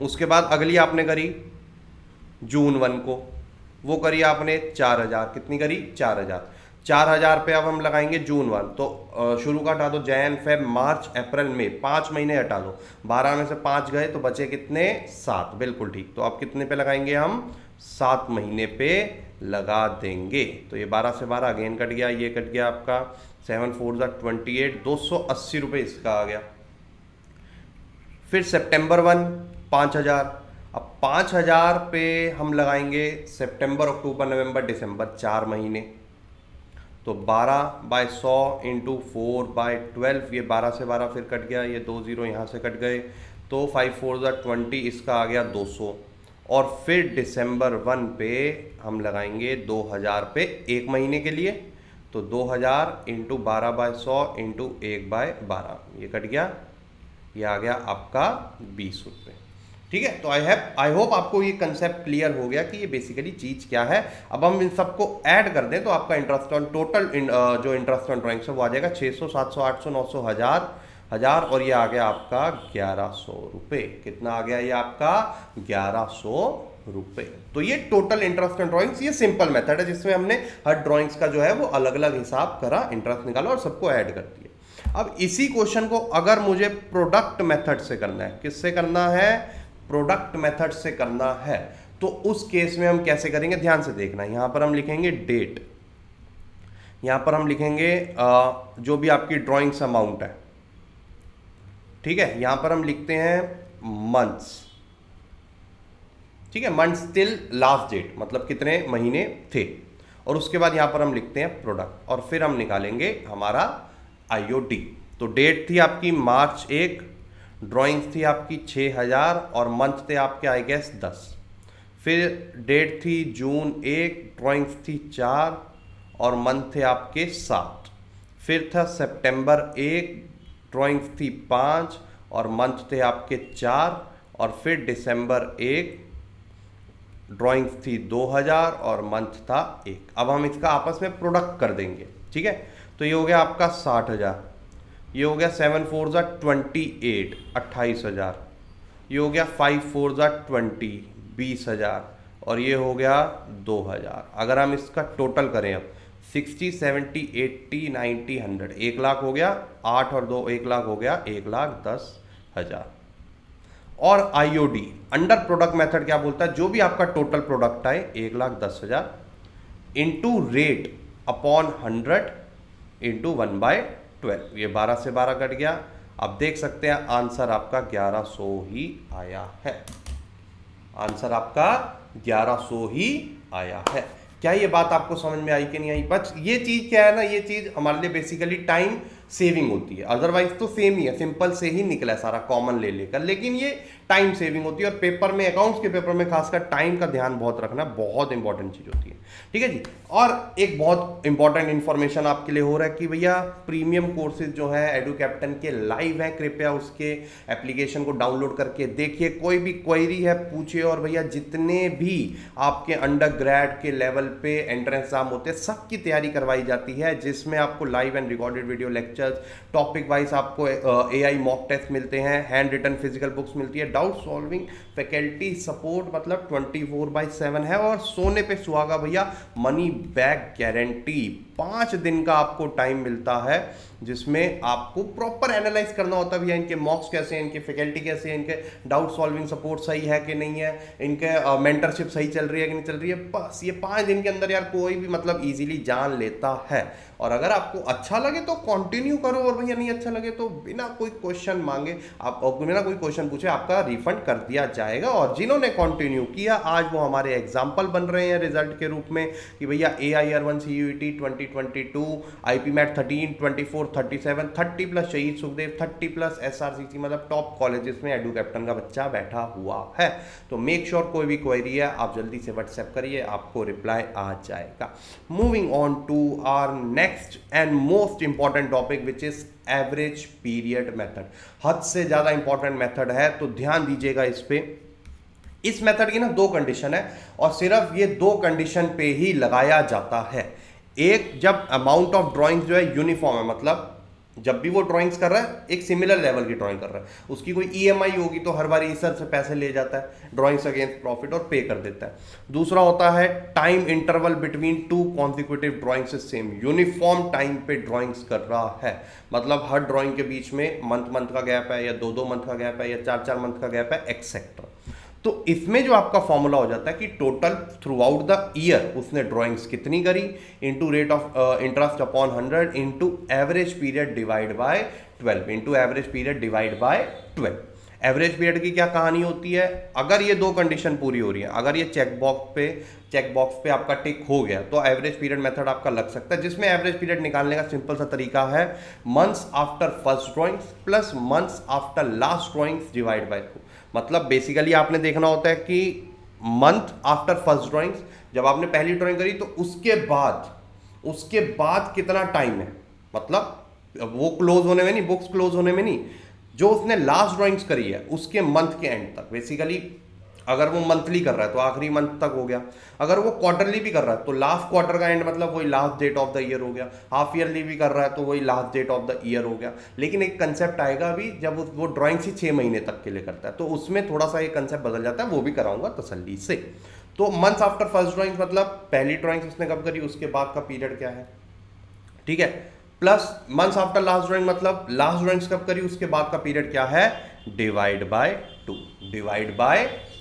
उसके बाद अगली आपने करी जून 1 को, वो करी आपने 4000, कितनी करी 4000 पे अब हम लगाएंगे जून 1। तो शुरू का हटा दो, जैन फेब मार्च अप्रैल मई, 5 महीने हटा दो, 12 में से 5 गए तो बचे कितने 7, बिल्कुल ठीक। तो अब कितने पे लगाएंगे हम 7 महीने पे लगा देंगे। तो ये 12 से 12 अगेन कट गया, ये कट गया आपका 7 4 28, 280 रुपये इसका आ गया। फिर सितंबर 1 5000। अब 5000 पे हम लगाएंगे सितंबर अक्टूबर नवंबर दिसंबर 4 महीने। तो 12/100 इंटू 4/12, ये 12 से 12 फिर कट गया, ये 2 0 यहाँ से कट गए, तो 5 4 20, इसका आ गया 200। और फिर दिसंबर 1 पे हम लगाएंगे 2000 पे 1 महीने के लिए। तो 2000 इंटू 12/100 इंटू 1/12, ये कट गया, ये आ गया आपका 20 रुपये। ठीक है, तो आई होप आपको ये कंसेप्ट क्लियर हो गया कि ये बेसिकली चीज़ क्या है। अब हम इन सबको ऐड कर दें तो आपका इंटरेस्ट ऑन टोटल जो इंटरेस्ट ऑन ड्राइंग्स है वो आ जाएगा 600 700 800 900 1000, और ये आ गया आपका 1100 रुपये। कितना आ गया ये आपका 1100 रुपये। तो ये टोटल इंटरेस्ट ऑन ड्राइंग्स, ये सिंपल मेथड है जिसमें हमने हर ड्राइंग्स का जो है वो अलग अलग हिसाब करा, इंटरेस्ट निकाला और सबको ऐड कर दिया। अब इसी क्वेश्चन को अगर मुझे प्रोडक्ट मेथड से करना है, किससे करना है, प्रोडक्ट मेथड से करना है, तो उस केस में हम कैसे करेंगे, ध्यान से देखना। यहां पर हम लिखेंगे डेट, यहां पर हम लिखेंगे जो भी आपकी ड्राइंग्स अमाउंट है, ठीक है। यहां पर हम लिखते हैं मंथ्स, ठीक है, मंथ्स टिल लास्ट डेट, मतलब कितने महीने थे। और उसके बाद यहां पर हम लिखते हैं प्रोडक्ट, और फिर हम निकालेंगे हमारा आईओडी। तो डेट थी आपकी मार्च 1, ड्राइंग्स थी आपकी 6000 और मंथ थे आपके आई गेस 10। फिर डेट थी जून 1, ड्राइंग्स थी 4 और मंथ थे आपके 7। फिर था सितंबर 1, ड्राइंग्स थी 5 और मंथ थे आपके 4। और फिर दिसंबर 1, ड्राइंग्स थी 2000 और मंथ था 1। अब हम इसका आपस में प्रोडक्ट कर देंगे, ठीक है। तो ये हो गया आपका 60000, ये हो गया 7 4 28 28000, ये हो गया 5 4 20 20000, और ये हो गया 2000। अगर हम इसका टोटल करें अब 60 70 80 90 100, 1 लाख हो गया, 8 और 2 1 लाख हो गया, 1,10,000। और आईओडी अंडर प्रोडक्ट मेथड क्या बोलता है, जो भी आपका टोटल प्रोडक्ट आए 1,10,000 इंटू रेट अपॉन 100 इंटू 1/12, ये 12 से 12 कट गया। अब देख सकते हैं आंसर आपका 1100 ही आया है, आंसर आपका 1100 ही आया है। क्या ये बात आपको समझ में आई कि नहीं आई? बस ये चीज़ क्या है ना, ये चीज़ हमारे लिए बेसिकली टाइम सेविंग होती है, अदरवाइज तो सेम ही है, सिंपल से ही निकला है सारा कॉमन ले लेकर, लेकिन ये टाइम सेविंग होती है। और पेपर में, अकाउंट्स के पेपर में खासकर टाइम का ध्यान बहुत रखना बहुत इंपॉर्टेंट चीज़ होती है, ठीक है जी। और एक बहुत इंपॉर्टेंट इंफॉर्मेशन आपके लिए हो रहा है कि भैया प्रीमियम कोर्सेज जो है एडू कैप्टन के लाइव है, कृपया उसके एप्लीकेशन को डाउनलोड करके देखिए। कोई भी क्वेरी है पूछिए, और भैया जितने भी आपके अंडर ग्रेड के लेवल पे एंट्रेंस एग्जाम होते हैं सबकी तैयारी करवाई जाती है, जिसमें आपको live and recorded video lectures, topic wise आपको एआई मॉक टेस्ट मिलते हैं, हैंड रिटन फिजिकल बुक्स मिलती है, डाउट सॉल्विंग फैकल्टी सपोर्ट, मतलब 24/7 है। और सोने पे सुहागा भैया, मनी बैक गारंटी। 5 दिन का आपको टाइम मिलता है जिसमें आपको प्रॉपर एनालाइज करना होता है भैया इनके मॉक्स कैसे हैं, इनके फैकल्टी कैसे हैं, इनके डाउट सॉल्विंग सपोर्ट सही है कि नहीं है, इनके मेंटरशिप सही चल रही है कि नहीं चल रही है। बस ये 5 दिन के अंदर यार कोई भी मतलब इजीली जान लेता है। और अगर आपको अच्छा लगे तो कंटिन्यू करो, और भैया नहीं अच्छा लगे तो बिना कोई क्वेश्चन मांगे आप, बिना कोई क्वेश्चन पूछे आपका रिफंड कर दिया जाएगा। और जिन्होंने कंटिन्यू किया आज वो हमारे एग्जाम्पल बन रहे हैं रिजल्ट के रूप में कि भैया AIR1 CUET 2022, IPMAT 13 24 37 30 प्लस शहीद सुखदेव 30 प्लस SRCC, मतलब टॉप कॉलेजेस में एडू कैप्टन का बच्चा बैठा हुआ है। तो मेक श्योर कोई भी क्वेरी है आप जल्दी से व्हाट्सएप करिए, आपको रिप्लाई आ जाएगा। Moving on to our next and most important topic which is average period method. हद से ज्यादा इंपॉर्टेंट मेथड है, तो ध्यान दीजिएगा इस पे। इस मेथड की ना 2 कंडीशन है, और सिर्फ ये 2 कंडीशन पे ही लगाया जाता है। एक, जब अमाउंट ऑफ ड्राइंग्स जो है यूनिफॉर्म है, मतलब जब भी वो ड्राइंग्स कर रहा है एक सिमिलर लेवल की ड्राइंग कर रहा है, उसकी कोई EMI होगी तो हर बार सर से पैसे ले जाता है ड्राइंग्स अगेंस्ट प्रॉफिट और पे कर देता है। दूसरा होता है time interval between 2 consecutive drawings same, uniform time पे ड्राइंग्स कर रहा है, मतलब हर ड्राइंग के बीच में मंथ का गैप है, या 2 मंथ का गैप है, या 4 मंथ का गैप है, एक्सेट्रा। तो इसमें जो आपका फॉर्मूला हो जाता है कि total through out the year उसने ड्राइंग्स कितनी करी into rate of interest upon 100 into average period divide by 12 into average period divide by 12। Average period की क्या कहानी होती है, अगर ये दो कंडीशन पूरी हो रही है, अगर ये चेक बॉक्स पे आपका टिक हो गया तो एवरेज पीरियड मेथड आपका लग सकता है, जिसमें एवरेज पीरियड निकालने का सिंपल सा तरीका है months after first drawings plus months after last drawings divide by 2। मतलब बेसिकली आपने देखना होता है कि मंथ आफ्टर फर्स्ट ड्राइंग्स, जब आपने पहली ड्राइंग करी तो उसके बाद कितना टाइम है, मतलब वो क्लोज होने में नहीं, बुक्स क्लोज होने में नहीं, जो उसने लास्ट ड्राइंग्स करी है उसके मंथ के एंड तक। बेसिकली अगर वो मंथली कर रहा है तो आखिरी मंथ तक हो गया, अगर वो क्वार्टरली भी कर रहा है तो लास्ट क्वार्टर का एंड मतलब वही last date of the year हो गया, हाफ ईयरली भी कर रहा है तो वही last date of the year हो गया। लेकिन एक कंसेप्ट आएगा अभी जब वो ड्राइंग्स ही 6 महीने तक के लिए करता है तो उसमें थोड़ा सा ये कंसेप्ट बदल जाता है, वो भी कराऊंगा तसल्ली से। तो मंथ्स आफ्टर फर्स्ट ड्राइंग्स मतलब पहली ड्राइंग्स उसने कब करी, उसके बाद का पीरियड क्या है, ठीक है, plus months after last drawing मतलब लास्ट ड्राइंग्स कब करी उसके बाद का पीरियड क्या है, डिवाइड बाय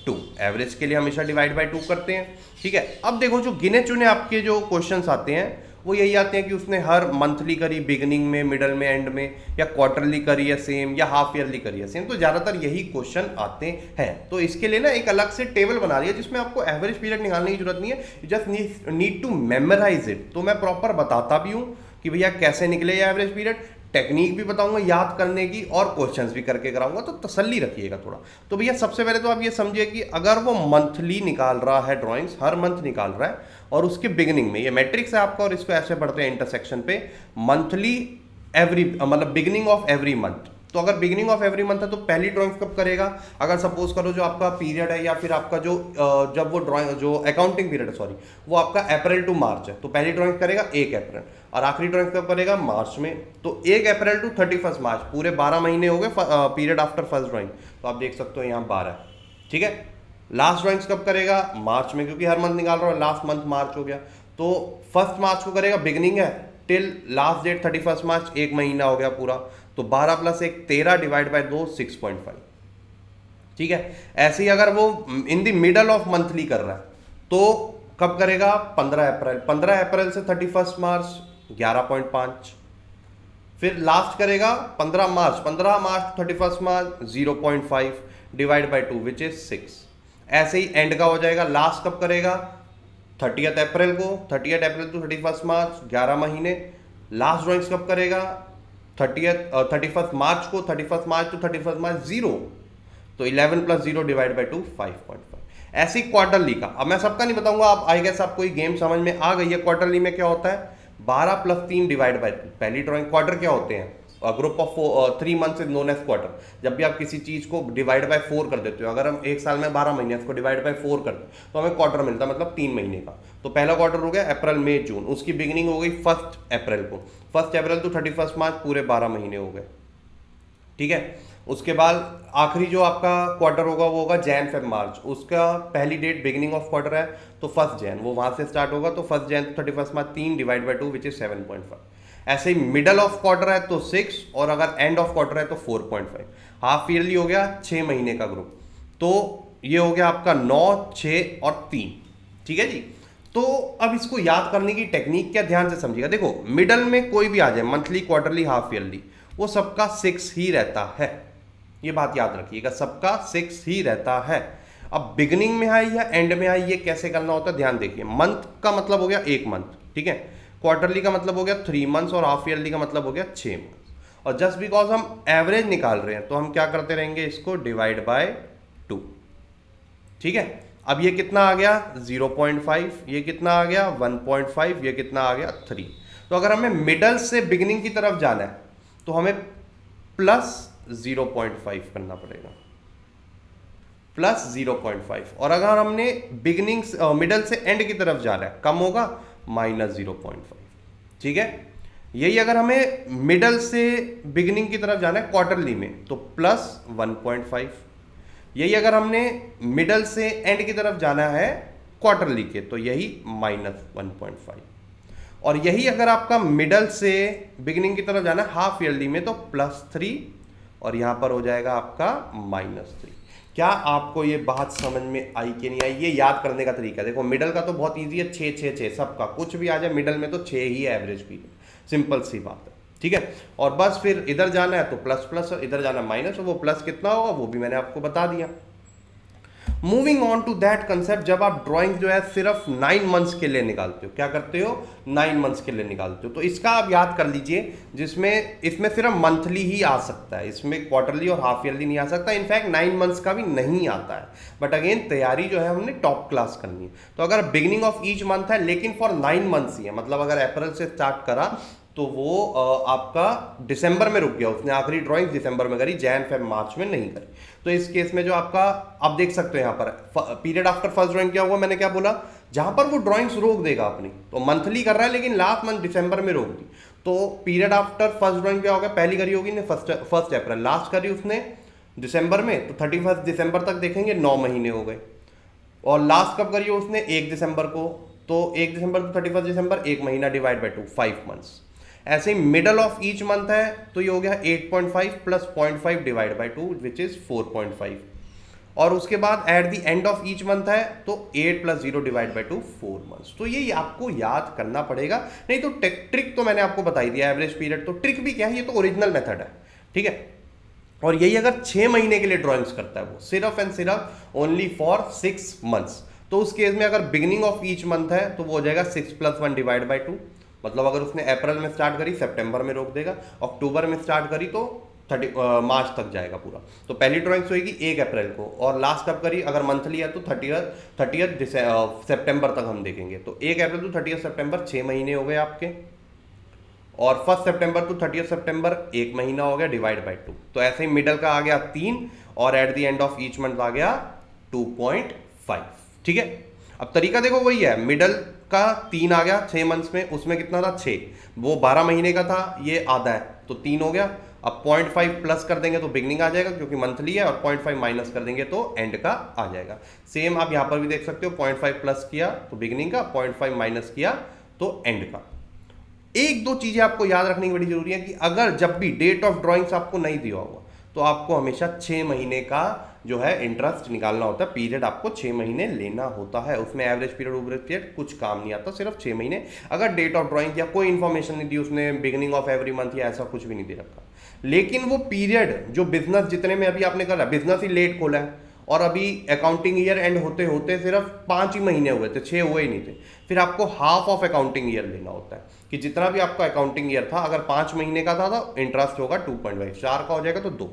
2। एवरेज के लिए हमेशा डिवाइड बाय 2 करते हैं, ठीक है। अब देखो जो गिने चुने आपके जो क्वेश्चंस आते हैं वो यही आते हैं कि उसने हर मंथली करी बिगिनिंग में, मिडल में, एंड में, या क्वार्टरली करी है सेम, या हाफ ईयरली करी है सेम, तो ज्यादातर यही क्वेश्चन आते हैं। तो इसके लिए ना एक अलग से टेबल बना दिया जिसमें आपको एवरेज पीरियड निकालने की जरूरत नहीं है, you just need to memorise it. तो मैं प्रॉपर बताता भी हूँ कि भैया कैसे निकले ये एवरेज पीरियड, टेक्निक भी बताऊंगा याद करने की और क्वेश्चंस भी करके कराऊंगा, तो तसल्ली रखिएगा थोड़ा। तो भैया सबसे पहले तो आप ये समझिए कि अगर वो मंथली निकाल रहा है ड्राइंग्स, हर मंथ निकाल रहा है, और उसके बिगिनिंग में ये मैट्रिक्स है आपका और इसको ऐसे पढ़ते हैं इंटरसेक्शन पे, मंथली एवरी मतलब बिगिनिंग ऑफ एवरी मंथ। तो अगर बिगिनिंग ऑफ एवरी मंथ है तो पहली ड्राइंग कब करेगा, अगर सपोज करो जो आपका पीरियड है या फिर आपका जो जब वो ड्राइंग जो अकाउंटिंग पीरियड है सॉरी वो आपका अप्रैल टू मार्च है, तो पहली ड्राइंग करेगा 1 अप्रैल और आखिरी ड्राइंग कब करेगा, मार्च में। तो 1 अप्रैल टू 31 मार्च पूरे 12 महीने हो गए पीरियड आफ्टर फर्स्ट ड्राइंग, तो आप देख सकते हो यहाँ 12, ठीक है। लास्ट ड्राइंग्स कब करेगा, मार्च में, क्योंकि हर मंथ निकाल रहा है, लास्ट मंथ मार्च हो गया, तो 1 मार्च को करेगा, बिगिनिंग है टिल लास्ट डेट 31 मार्च, 1 महीना हो गया पूरा, तो 12 + 1 13 डिवाइड बाय 2 6.5, ठीक है। ऐसे ही अगर वो in the middle of monthly कर रहा है तो कब करेगा, 15 अप्रैल से 31 मार्च 11.5, फिर लास्ट करेगा 15 March two 31 March 0.5 divide by 2 which is 6। ऐसे ही एंड का हो जाएगा, लास्ट कब करेगा, 30 अप्रैल को, 30 अप्रैल टू 31 मार्च 11 महीने। लास्ट ड्राइंग्स कब करेगा, 31 मार्च को, 31 मार्च टू 31 मार्च 0, तो 11 + 0 डिवाइड बाय 2 5.5। ऐसे ही क्वार्टरली का, अब मैं सबका नहीं बताऊंगा, आप आई गेस आपको ये गेम समझ में आ गई है। क्वार्टरली में क्या होता है, 12 + 3 डिवाइड बाय 2। पहली ड्राइंग क्वार्टर क्या होते हैं, group of 3 months is known as quarter. जब भी आप किसी चीज को डिवाइड बाय 4 कर देते हो, अगर हम एक साल में 12 महीने इसको डिवाइड बाय 4 करते हैं तो हमें क्वार्टर मिलता है, मतलब 3 महीने का। तो पहला क्वार्टर हो गया अप्रैल मई जून, उसकी बिगिनिंग हो गई 1 अप्रैल को, 1 अप्रैल टू 31 मार्च पूरे 12 महीने हो गए, ठीक है। उसके बाद आखिरी जो आपका क्वार्टर होगा वो होगा जैन फेब मार्च, उसका पहली डेट बिगिनिंग ऑफ क्वार्टर है तो 1 जैन, वो वहां से स्टार्ट होगा, तो 1 Jan to 31 March 3 divide by 2 which is 7.5। ऐसे ही मिडल ऑफ क्वार्टर है तो 6, और अगर एंड ऑफ क्वार्टर है तो 4.5। हाफ ईयरली हो गया 6 महीने का ग्रुप, तो ये हो गया आपका 9, 6 और 3, ठीक है जी। तो अब इसको याद करने की टेक्निक क्या, ध्यान से समझिएगा। देखो मिडल में कोई भी आ जाए, मंथली, क्वार्टरली, हाफ ईयरली, वो सबका 6 ही रहता है, ये बात याद रखिएगा, सबका 6 ही रहता है। अब बिगिनिंग में आई या एंड में आई, ये कैसे करना होता है ध्यान देखिए। मंथ का मतलब हो गया 1 मंथ, ठीक है, क्वार्टरली का मतलब हो गया 3 मंथ्स, और हाफ ईयरली का मतलब हो गया 6 मंथ्स। और जस्ट बिकॉज हम एवरेज निकाल रहे हैं तो हम क्या करते रहेंगे, इसको डिवाइड बाय 2, ठीक है। अब ये कितना आ गया 0.5, ये कितना आ गया 1.5, ये कितना आ गया 3। तो अगर हमें मिडल से बिगिनिंग की तरफ जाना है तो हमें प्लस 0.5 करना पड़ेगा, प्लस 0.5, और अगर हमने बिगिनिंग मिडल से एंड की तरफ जाना है, कम होगा, -0.5, ठीक है। यही अगर हमें मिडल से बिगिनिंग की तरफ जाना है क्वार्टरली में तो +1.5, यही अगर हमने मिडल से एंड की तरफ जाना है क्वार्टरली के तो यही -1.5, और यही अगर आपका मिडल से बिगिनिंग की तरफ जाना है हाफ ईयरली में तो +3, और यहां पर हो जाएगा आपका -3। क्या आपको ये बात समझ में आई कि नहीं आई? ये याद करने का तरीका देखो, मिडल का तो बहुत इजी है, 6 6 6 सबका कुछ भी आ जाए मिडल में तो 6 ही है एवरेज पीरियड, सिंपल सी बात है, ठीक है। और बस फिर इधर जाना है तो प्लस प्लस, और इधर जाना माइनस, और वो प्लस कितना होगा वो भी मैंने आपको बता दिया। Moving on to that concept, जब आप ड्राइंग जो है सिर्फ 9 मंथ्स के लिए निकालते हो, क्या करते हो, 9 मंथ्स के लिए निकालते हो, तो इसका आप याद कर लीजिए, जिसमें इसमें सिर्फ मंथली ही आ सकता है, इसमें क्वार्टरली और हाफ ईयरली नहीं आ सकता, इनफैक्ट 9 मंथ्स का भी नहीं आता है। बट अगेन तैयारी जो है हमने टॉप क्लास करनी है, तो अगर बिगिनिंग ऑफ ईच मंथ है लेकिन फॉर 9 मंथ्स ही है, मतलब अगर अप्रैल से स्टार्ट करा तो वो आपका दिसंबर में रुक गया, उसने आखिरी ड्राइंग दिसंबर में करी, जैन फेब मार्च में नहीं करी, तो इस केस में जो आपका आप देख सकते हो यहाँ पर पीरियड आफ्टर फर्स्ट ड्राइंग क्या हुआ, मैंने क्या बोला, जहां पर वो ड्राइंग्स रोक देगा अपनी, तो मंथली कर रहा है लेकिन लास्ट मंथ दिसंबर में रोक दी, तो पीरियड आफ्टर फर्स्ट ड्राइंग क्या होगा, पहली करी होगी ने फर्स्ट अप्रैल, लास्ट करी उसने दिसंबर में, तो 31 दिसंबर तक देखेंगे 9 महीने हो गए, और लास्ट कब करी उसने 1 दिसंबर को, तो 1 दिसंबर टू 31 दिसंबर 1 महीना डिवाइड बाई 2, 5 मंथ्स। ऐसे ही मिडल ऑफ ईच मंथ है तो ये हो गया 8.5 plus 0.5 divide by 2 which is 4.5, और उसके बाद eight the end of each month है तो 8 प्लस 0 डिवाइड बाई 2 4 मंथ्स। तो ये आपको याद करना पड़ेगा, नहीं तो ट्रिक तो मैंने आपको बताई दिया, एवरेज पीरियड तो ट्रिक भी क्या है, ये तो ओरिजिनल मेथड है, ठीक है। और यही अगर 6 महीने के लिए ड्राइंग्स करता है वो सिर्फ एंड सिर्फ ओनली फॉर 6 मंथ्स, तो उस केस में अगर बिगिनिंग ऑफ ईच मंथ है तो वो हो जाएगा 6 प्लस 1 डिवाइड बाई 2, मतलब अगर उसने अप्रैल में स्टार्ट करी सितंबर में रोक देगा, अक्टूबर में स्टार्ट करी तो मार्च तक जाएगा पूरा, तो पहली ड्राइंग्स होगी 1 अप्रैल को, और लास्ट कब करी, अगर मंथली है तो 30 सितंबर तक हम देखेंगे, तो 1 अप्रैल टू 30 सितंबर 6 महीने हो गए आपके, और 1 सितंबर टू 30 सितंबर 1 महीना हो गया डिवाइड बाई 2, तो ऐसे ही मिडल का आ गया 3, और at the end of each month आ गया 2.5, ठीक है। अब तरीका देखो वही है, मिडल का 3 आ गया 6 मंथ्स में, उसमें कितना था 6, वो 12 महीने का था, ये आधा है तो 3 हो गया, अब 0.5 प्लस कर देंगे तो बिगनिंग आ जाएगा क्योंकि मंथली है, और 0.5 माइनस कर देंगे तो एंड का आ जाएगा। सेम आप यहां पर भी देख सकते हो, 0.5 प्लस किया तो बिगनिंग का, 0.5 माइनस किया तो एंड का। एक दो चीजें आपको याद रखने की बड़ी जरूरी है कि अगर जब भी डेट ऑफ ड्राइंग्स आपको नहीं दिया होगा तो आपको हमेशा 6 महीने का जो है इंटरेस्ट निकालना होता है, पीरियड आपको 6 महीने लेना होता है, उसमें एवरेज पीरियड ओवरेज पीरियड कुछ काम नहीं आता, सिर्फ 6 महीने। अगर डेट ऑफ ड्राइंग या कोई इन्फॉर्मेशन नहीं दी उसने, बिगिनिंग ऑफ एवरी मंथ या ऐसा कुछ भी नहीं दे रखा, लेकिन वो पीरियड जो बिजनेस जितने में अभी आपने करा, बिजनेस ही लेट खोला है और अभी अकाउंटिंग ईयर एंड होते होते सिर्फ 5 ही महीने हुए थे, 6 हुए ही नहीं थे, फिर आपको हाफ ऑफ अकाउंटिंग ईयर लेना होता है कि जितना भी आपका अकाउंटिंग ईयर था, अगर 5 महीने का था तो इंटरेस्ट होगा 2.5, 4 का हो जाएगा तो 2,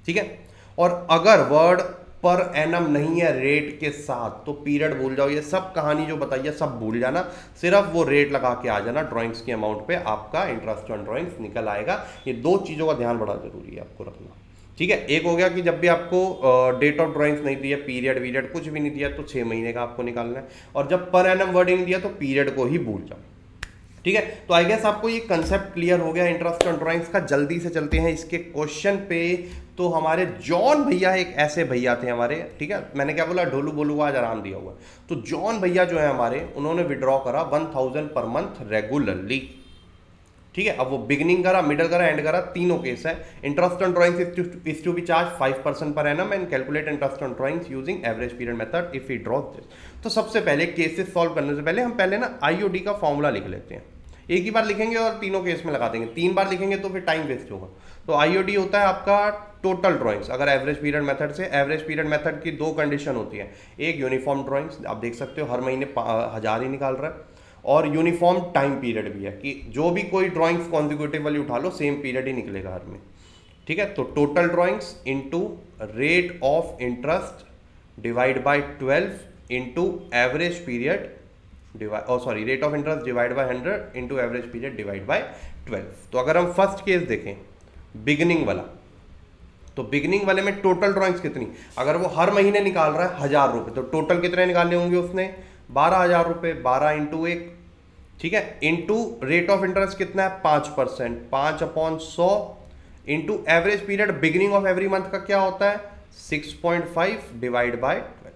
ठीक है। और अगर वर्ड पर एनम नहीं है रेट के साथ तो पीरियड भूल जाओ, ये सब कहानी जो बताई है सब भूल जाना, सिर्फ वो रेट लगा के आ जाना ड्राइंग्स के अमाउंट पे, आपका इंटरेस्ट ऑन ड्राइंग्स निकल आएगा। ये दो चीज़ों का ध्यान बड़ा जरूरी है आपको रखना, ठीक है। एक हो गया कि जब भी आपको डेट ऑफ ड्राइंग्स नहीं दिया, पीरियड वीरियड कुछ भी नहीं दिया तो 6 महीने का आपको निकालना है, और जब पर एनम वर्ड नहीं दिया तो पीरियड को ही भूल जाओ, ठीक है। तो आई गेस आपको ये कंसेप्ट क्लियर हो गया इंटरेस्ट ऑन ड्राइंग्स का। जल्दी से चलते हैं इसके क्वेश्चन पे। तो हमारे जॉन भैया एक ऐसे भैया थे हमारे, ठीक है, मैंने क्या बोला, ढोलू बोलू आज आराम दिया हुआ। तो जॉन भैया जो है हमारे, उन्होंने विड्रॉ करा 1000 पर मंथ रेगुलरली, ठीक है। अब वो बिगिनिंग करा, मिडल करा, एंड करा, तीनों केस है। Interest on drawings is to be charge 5% per annum and calculate interest on drawings using average period method if he draw this. तो सबसे पहले केसेस सॉल्व करने से पहले हम पहले ना आईओडी का फॉर्मूला लिख लेते हैं। एक ही बार लिखेंगे और तीनों केस में लगा देंगे, 3 बार लिखेंगे तो फिर टाइम वेस्ट होगा। तो आईओडी होता है आपका टोटल ड्राइंग्स। अगर एवरेज पीरियड मेथड से, एवरेज पीरियड मेथड की 2 कंडीशन होती है, एक यूनिफॉर्म ड्राइंग्स, आप देख सकते हो हर महीने 1000 ही निकाल रहा है, और यूनिफॉर्म टाइम पीरियड भी है कि जो भी कोई ड्राइंग्स कॉन्जिक्यूटिवली उठा लो सेम पीरियड ही निकलेगा हर में, ठीक है। तो total drawings into rate of interest divide by 12 into average period rate of interest divide by 100 into average period divide by 12। तो अगर हम फर्स्ट केस देखें बिगिनिंग वाला, तो बिगिनिंग वाले में टोटल ड्राइंग्स कितनी, अगर वो हर महीने निकाल रहा है 1000 रुपये, तो टोटल कितने निकालने होंगे उसने, 12000 रुपये, 12 इंटू 1, ठीक है, इंटू रेट ऑफ इंटरेस्ट कितना है 5%, 5/100 into average period beginning of every month का क्या होता है 6.5 डिवाइड बाय 12।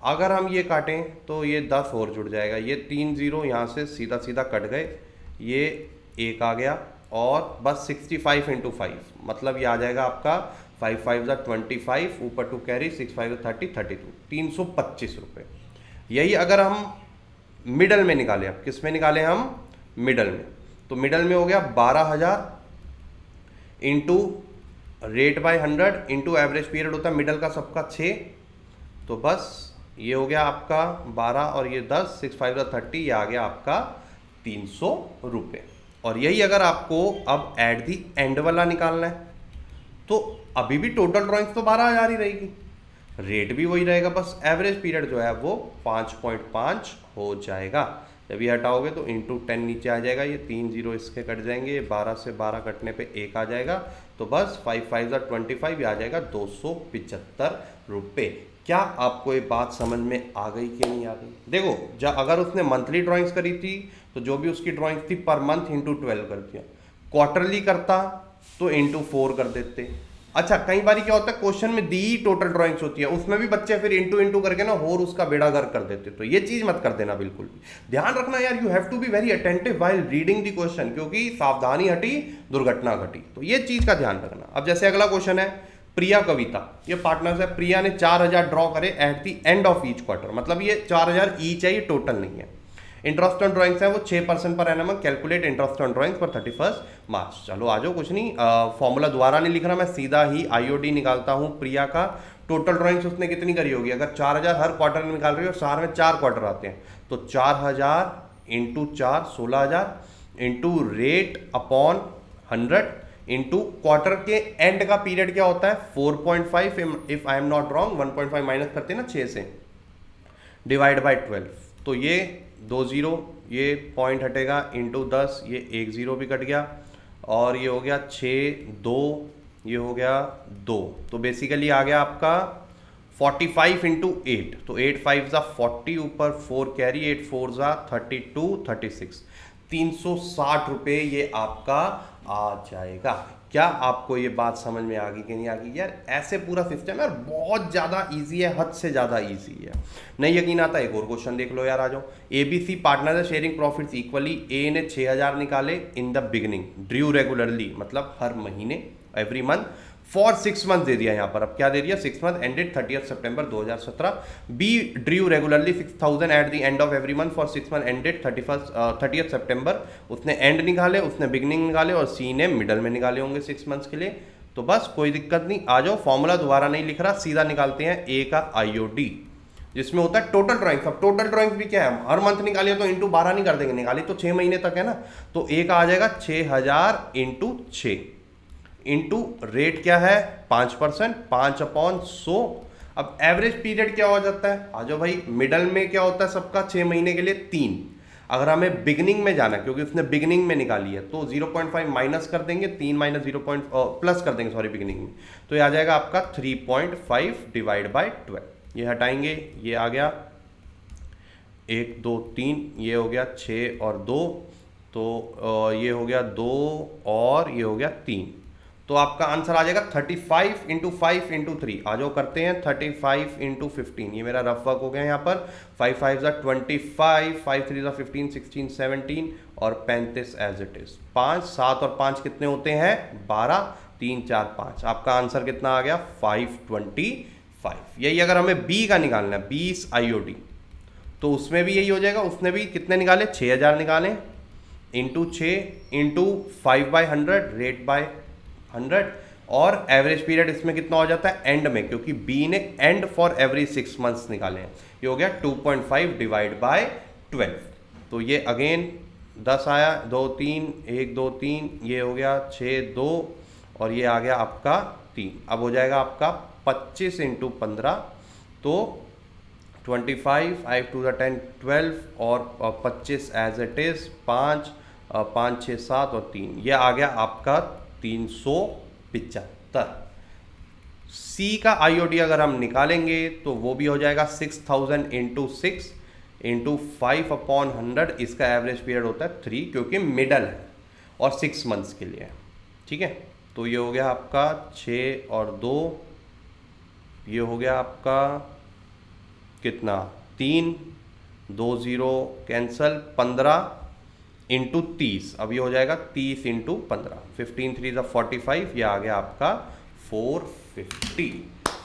अगर हम ये काटें तो ये 10 और जुड़ जाएगा, ये 3 0 यहाँ से सीधा सीधा कट गए, ये 1 आ गया, और बस 65 इंटू 5 मतलब ये आ जाएगा आपका 5 5 ज़ा 25, ऊपर 2 कैरी, 6 5 30, 32, 325 रुपये। यही अगर हम मिडल में निकाले, अब किस में निकाले हम, मिडल में, तो मिडल में हो गया 12,000 into rate by 100 into average period होता है मिडल का सबका 6, तो बस ये हो गया आपका 12 और ये 10, 6 5 ज़ा 30, ये आ गया आपका 300 रुपये। और यही अगर आपको अब एट दी एंड वाला निकालना है तो अभी भी टोटल ड्राइंग्स तो 12,000 ही रहेगी, रेट भी वही रहेगा, बस एवरेज पीरियड जो है वो 5.5 हो जाएगा। जब ये हटाओगे तो इंटू 10 नीचे आ जाएगा, ये 3 जीरो इसके कट जाएंगे, ये 12 से 12 कटने पे 1 आ जाएगा, तो बस 5 5 ज़ा 25, ये आ जाएगा 275 रुपये। क्या आपको ये बात समझ में आ गई कि नहीं आ गई? देखो जब अगर उसने मंथली ड्राइंग्स करी थी तो जो भी उसकी ड्राइंग्स थी पर मंथ इंटू 12 कर दिया, क्वार्टरली करता तो इंटू 4 कर देते। अच्छा कई बार क्या होता है क्वेश्चन में दी टोटल ड्राइंग्स होती है, उसमें भी बच्चे फिर इंटू इंटू करके ना और उसका बेड़ा गर्क कर देते, तो ये चीज मत कर देना बिल्कुल भी, ध्यान रखना यार, you have to be very attentive while reading the question, क्योंकि सावधानी हटी दुर्घटना घटी, तो ये चीज का ध्यान रखना। अब जैसे अगला क्वेश्चन है, प्रिया कविता, ये पार्टनर्स है, प्रिया ने 4,000 ड्रॉ करे eight the end of each quarter, मतलब ये 4,000 ईच है, ये टोटल नहीं है। इंटरेस्ट ऑन ड्राइंग्स है वो 6% per annum, calculate interest on drawings पर 31 मार्च। चलो आ जाओ, कुछ नहीं, फॉर्मूला दोबारा नहीं लिख रहा मैं, सीधा ही आईओडी निकालता हूँ। प्रिया का टोटल ड्राइंग्स उसने कितनी करी होगी, अगर 4,000 हर क्वार्टर में निकाल रही हो, साल में 4 क्वार्टर आते हैं, तो 4,000 into 4 16,000 into rate upon 100 into quarter के एंड का पीरियड क्या होता है 4.5, if I am not wrong 1.5 minus करते हैं ना 6 से, डिवाइड बाय 12, तो ये 2 जीरो, ये पॉइंट हटेगा, इंटू 10, ये 1 जीरो भी कट गया, और ये हो गया 6 2, ये हो गया 2, तो बेसिकली आ गया आपका 45 इंटू 8, तो 8 5 ज़ा 40, ऊपर 4 कैरी, 8 4 ज़ा 32, 36, 360 रुपये ये आपका आ जाएगा। क्या आपको ये बात समझ में आ गई कि नहीं आ गई? यार ऐसे पूरा सिस्टम है और बहुत ज़्यादा इजी है, हद से ज़्यादा इजी है। नहीं यकीन आता एक और क्वेश्चन देख लो यार, आ जाओ। एबीसी पार्टनर है शेयरिंग प्रॉफिट्स इक्वली, ए ने 6,000 निकाले in the beginning, drew regularly मतलब हर महीने, एवरी मंथ, फॉर 6 मंथ दे दिया यहाँ पर, अब क्या दे दिया 6 month ended 30 September 2017। B drew regularly 6,000 at the end of every month for 6 month ended 30 September, उसने एंड निकाले, उसने बिगनिंग निकाले, और सी ने मिडल में निकाले होंगे 6 मंथ्स के लिए, तो बस कोई दिक्कत नहीं। आ जाओ, फॉर्मूला दोबारा नहीं लिख रहा, सीधा निकालते हैं ए का आईओडी, जिसमें होता है टोटल ड्राइंग्स। अब टोटल ड्राइंग्स भी क्या है, हर मंथ निकालिए तो इंटू 12 नहीं कर देंगे, निकाली तो 6 महीने तक है ना, तो ए का आ जाएगा 6,000 इंटू 6 इंटू रेट क्या है 5%, 5/100। अब एवरेज पीरियड क्या हो जाता है, आ जाओ भाई, मिडल में क्या होता है सबका 6 महीने के लिए 3, अगर हमें बिगनिंग में जाना क्योंकि उसने बिगनिंग में निकाली है तो 0.5 माइनस कर देंगे, 3 माइनस 0. प्लस कर देंगे सॉरी बिगनिंग में, तो ये आ जाएगा आपका 3.5 डिवाइड बाय 12, ये हटाएंगे, ये आ गया 1 2 3, ये हो गया 6 और 2, तो ये हो गया 2 और ये हो गया 3, तो आपका आंसर आ जाएगा 35 इंटू 5 इंटू 3। आ जाओ करते हैं 35 इंटू 15, ये मेरा रफ वर्क हो गया यहाँ पर, 5 5 ज़ा 25, 5 3 ज़ा 15, 16 17 और 35 एज इट इज, 5 7 और 5 कितने होते हैं 12, 3 4 5, आपका आंसर कितना आ गया 525। यही अगर हमें बी का निकालना है 20 आईओडी, तो उसमें भी यही हो जाएगा, उसने भी कितने निकाले 6,000 निकाले, इंटू 6 इंटू 5/100 रेट बाय 100, और एवरेज पीरियड इसमें कितना हो जाता है एंड में, क्योंकि बी ने एंड फॉर एवरी 6 मंथ्स निकाले हैं, ये हो गया 2.5 डिवाइड बाय 12, तो ये अगेन 10 आया, 2 3 1 2 3, ये हो गया 6 2 और ये आ गया आपका 3, अब हो जाएगा आपका 25 इंटू 15, तो 25, 5 2 10 12 और 25 एज इट इज 5 5 6 7 और 3, ये आ गया आपका 375। सी का आईओडी अगर हम निकालेंगे तो वो भी हो जाएगा 6,000 इंटू 6 इंटू 5/100, इसका एवरेज पीरियड होता है 3 क्योंकि मिडल है और 6 मंथ्स के लिए है, ठीक है। तो ये हो गया आपका 6 और 2, ये हो गया आपका कितना 3, 2 0 कैंसल, 15 इंटू 30, अब ये हो जाएगा 30 इंटू 15, 15 3 ज़ा 45, ये आ गया आपका 450।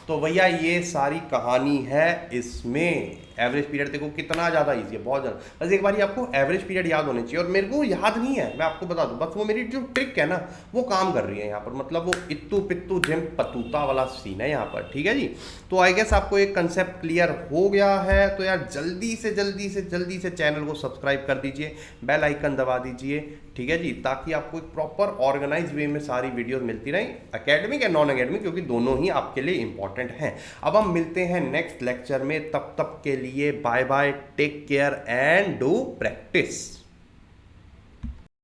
तो भैया ये सारी कहानी है इसमें। एवरेज पीरियड देखो कितना ज़्यादा इजी है, बहुत ज़्यादा। बस एक बार आपको एवरेज पीरियड याद होने चाहिए, और मेरे को याद नहीं है, मैं आपको बता दूं, बस वो मेरी जो ट्रिक है ना वो काम कर रही है यहाँ पर। मतलब वो इत्तू पित्तू जिम पतूता वाला सीन है यहाँ पर, ठीक है जी। तो आई गेस आपको एक कंसेप्ट क्लियर हो गया है। तो यार जल्दी से चैनल को सब्सक्राइब कर दीजिए, बेल आइकन दबा दीजिए, ठीक है जी, ताकि आपको एक प्रॉपर ऑर्गेनाइज वे में सारी वीडियोस मिलती रहें, एकेडमिक एंड नॉन एकेडमिक, क्योंकि दोनों ही आपके लिए इंपॉर्टेंट हैं। अब हम मिलते हैं नेक्स्ट लेक्चर में, तब तक के लिए bye bye, take care and do practice.